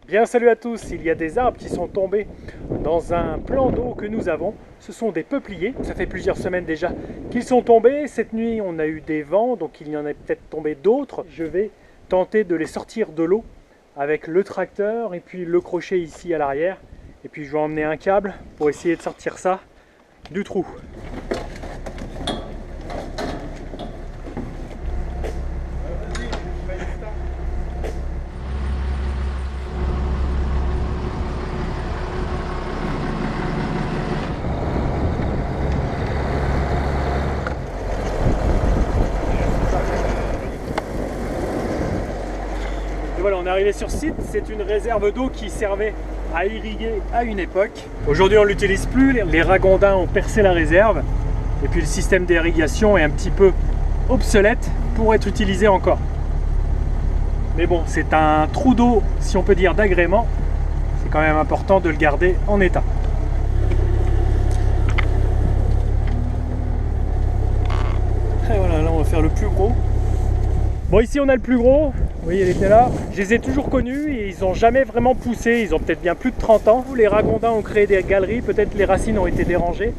Bien salut à tous, il y a des arbres qui sont tombés dans un plan d'eau que nous avons. Ce sont des peupliers, ça fait plusieurs semaines déjà qu'ils sont tombés. Cette nuit on a eu des vents, donc il y en a peut-être tombé d'autres. Je vais tenter de les sortir de l'eau avec le tracteur et puis le crochet ici à l'arrière. Et puis je vais emmener un câble pour essayer de sortir ça du trou. Et voilà, on est arrivé sur site, c'est une réserve d'eau qui servait à irriguer à une époque. Aujourd'hui on ne l'utilise plus, les ragondins ont percé la réserve et puis le système d'irrigation est un petit peu obsolète pour être utilisé encore. Mais bon, c'est un trou d'eau, si on peut dire, d'agrément. C'est quand même important de le garder en état. Et voilà, là on va faire le plus gros. Bon, ici on a le plus gros, vous voyez, il était là. Je les ai toujours connus et ils n'ont jamais vraiment poussé, ils ont peut-être bien plus de 30 ans. Les ragondins ont créé des galeries, peut-être les racines ont été dérangées.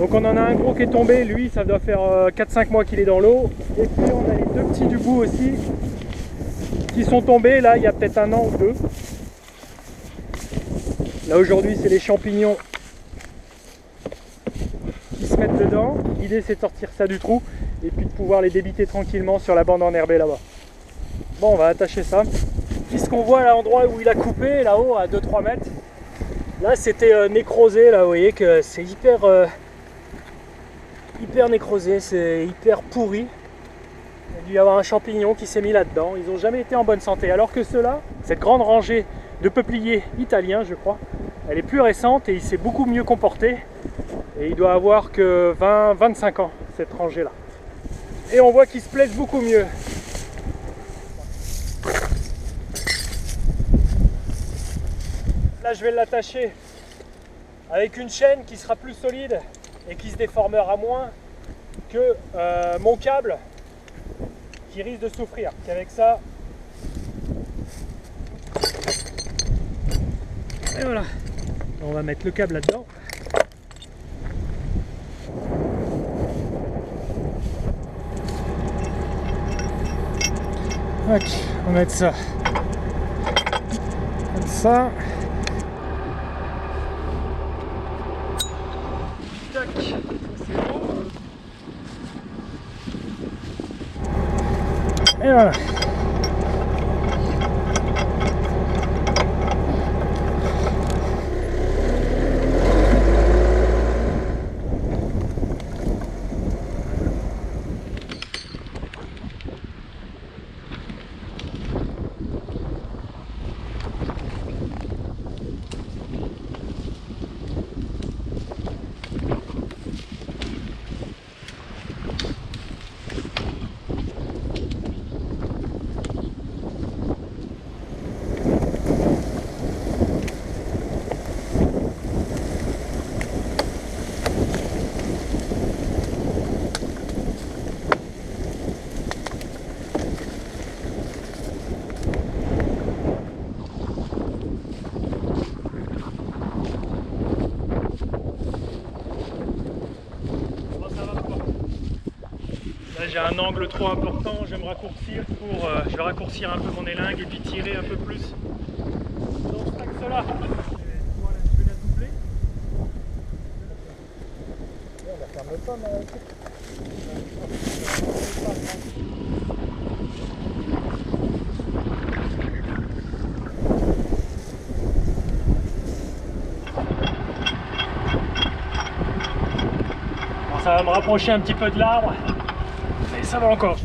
Donc on en a un gros qui est tombé, lui ça doit faire 4-5 mois qu'il est dans l'eau. Et puis on a les deux petits du bout aussi, qui sont tombés là il y a peut-être un an ou deux. Là aujourd'hui c'est les champignons qui se mettent dedans. L'idée c'est de sortir ça du trou et puis de pouvoir les débiter tranquillement sur la bande enherbée là-bas. Bon, on va attacher ça. Puisqu'on voit l'endroit où il a coupé, là-haut à 2-3 mètres, là c'était nécrosé, là vous voyez que c'est hyper nécrosé, c'est hyper pourri. Il a dû y avoir un champignon qui s'est mis là-dedans. Ils n'ont jamais été en bonne santé. Alors que ceux-là, cette grande rangée de peupliers italiens, je crois, elle est plus récente et il s'est beaucoup mieux comporté. Et il doit avoir que 20-25 ans, cette rangée-là. Et on voit qu'ils se plaisent beaucoup mieux. Là, je vais l'attacher avec une chaîne qui sera plus solide et qui se déformera moins que mon câble qui risque de souffrir. Qu'avec ça, et voilà, on va mettre le câble là-dedans. Ok, on va mettre ça comme ça. Tac, ça c'est bon. Et voilà. Là j'ai un angle trop important, je vais me raccourcir pour je vais raccourcir un peu mon élingue et puis tirer un peu plus dans cet axe-là. Je vais la doubler. On la ferme pas, mais bon, ça va me rapprocher un petit peu de l'arbre. Et ça va encore.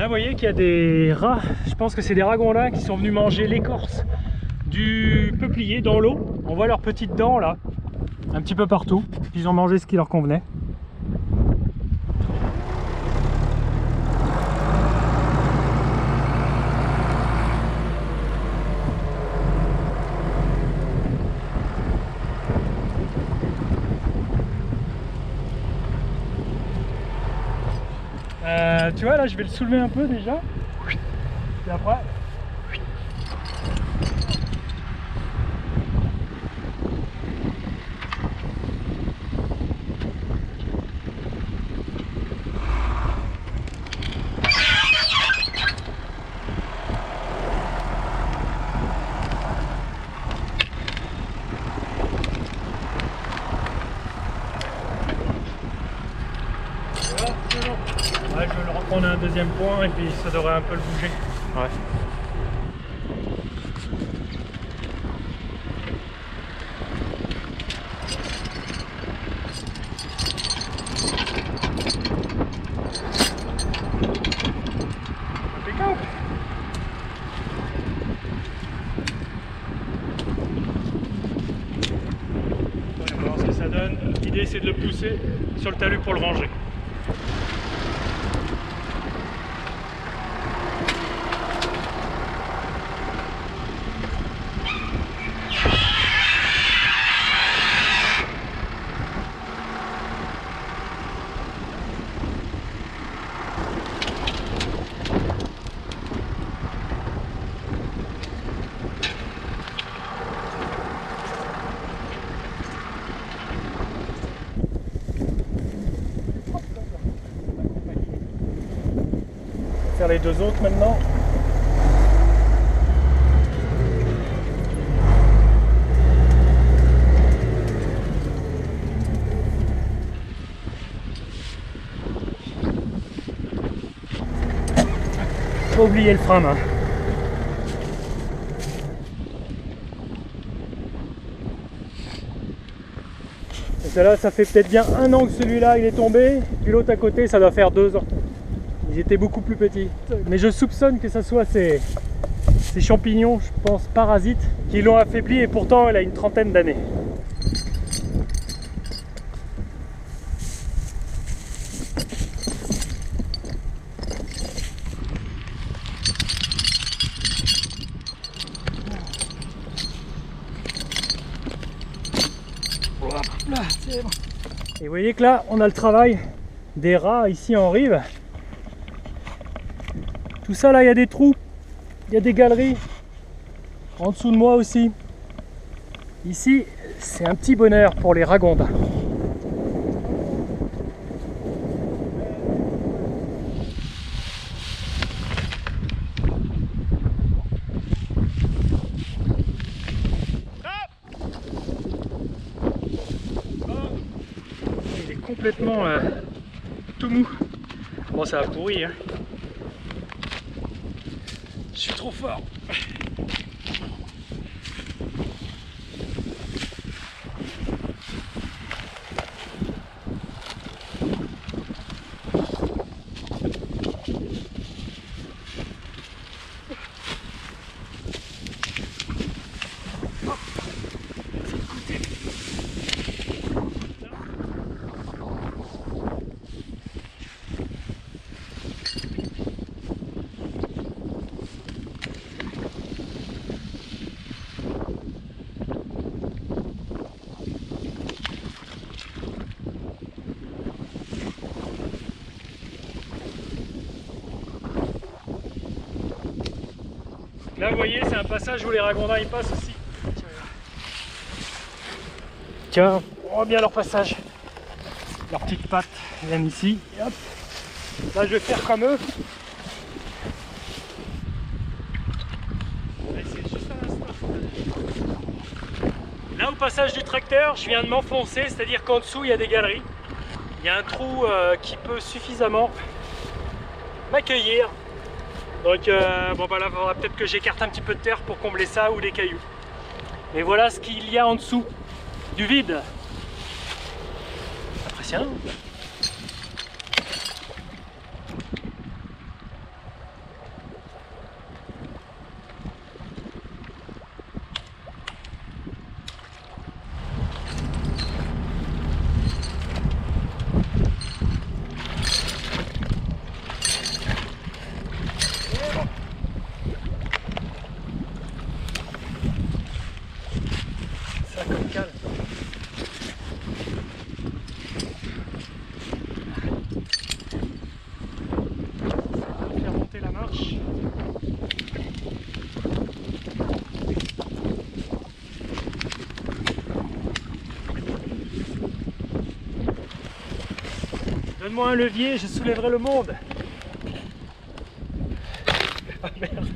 vous voyez qu'il y a des rats, je pense que c'est des ragondins qui sont venus manger l'écorce du peuplier dans l'eau. On voit leurs petites dents là, un petit peu partout. Ils ont mangé ce qui leur convenait. Tu vois là, je vais le soulever un peu déjà. Et après. Ouais, je vais le reprendre à un deuxième point et puis ça devrait un peu le bouger. Ouais. Impeccable. On va voir ce que ça donne. L'idée c'est de le pousser sur le talus pour le ranger. Faire les deux autres maintenant. Faut pas oublier le frein main. Et là, ça fait peut-être bien 1 an que celui-là il est tombé, puis l'autre à côté ça doit faire 2 ans. Ils étaient beaucoup plus petits. Mais je soupçonne que ce soit ces champignons, je pense, parasites, qui l'ont affaibli et pourtant elle a une trentaine d'années. Et vous voyez que là, on a le travail des rats ici en rive. Tout ça là, il y a des trous, il y a des galeries. En dessous de moi aussi. Ici, c'est un petit bonheur pour les ragondins. Il est complètement tout mou. Bon, ça a pourri, hein. Je suis trop fort. Là, vous voyez, c'est un passage où les ragondins ils passent aussi. Tiens, on voit bien leur passage. Leurs petites pattes viennent ici. Et hop. Là, je vais faire comme eux. Là, au passage du tracteur, je viens de m'enfoncer, c'est-à-dire qu'en dessous, il y a des galeries. Il y a un trou qui peut suffisamment m'accueillir. Donc bon bah là, il faudra peut-être que j'écarte un petit peu de terre pour combler ça ou des cailloux. Et voilà ce qu'il y a en dessous, du vide. Impressionnant. marche. Donne-moi un levier, je soulèverai le monde. Ah merde.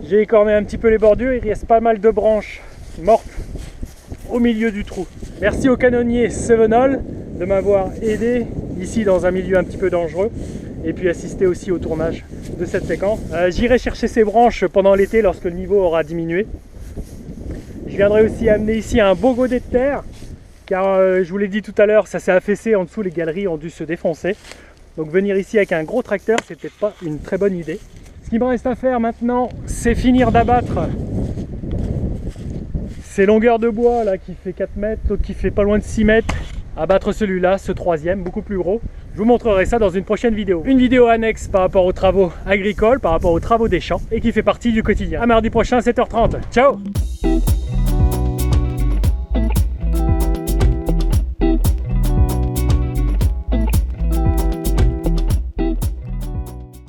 J'ai écorné un petit peu les bordures, il reste pas mal de branches mortes au milieu du trou. Merci au canonnier Sevenol de m'avoir aidé ici dans un milieu un petit peu dangereux et puis assister aussi au tournage de cette séquence. J'irai chercher ces branches pendant l'été lorsque le niveau aura diminué. Je viendrai aussi amener ici un beau godet de terre car je vous l'ai dit tout à l'heure, ça s'est affaissé en dessous, les galeries ont dû se défoncer. Donc venir ici avec un gros tracteur, c'était pas une très bonne idée. Ce qui me reste à faire maintenant, c'est finir d'abattre ces longueurs de bois là qui fait 4 mètres, l'autre qui fait pas loin de 6 mètres. Abattre celui-là, ce troisième, beaucoup plus gros. Je vous montrerai ça dans une prochaine vidéo. Une vidéo annexe par rapport aux travaux agricoles, par rapport aux travaux des champs et qui fait partie du quotidien. À mardi prochain, 7h30. Ciao!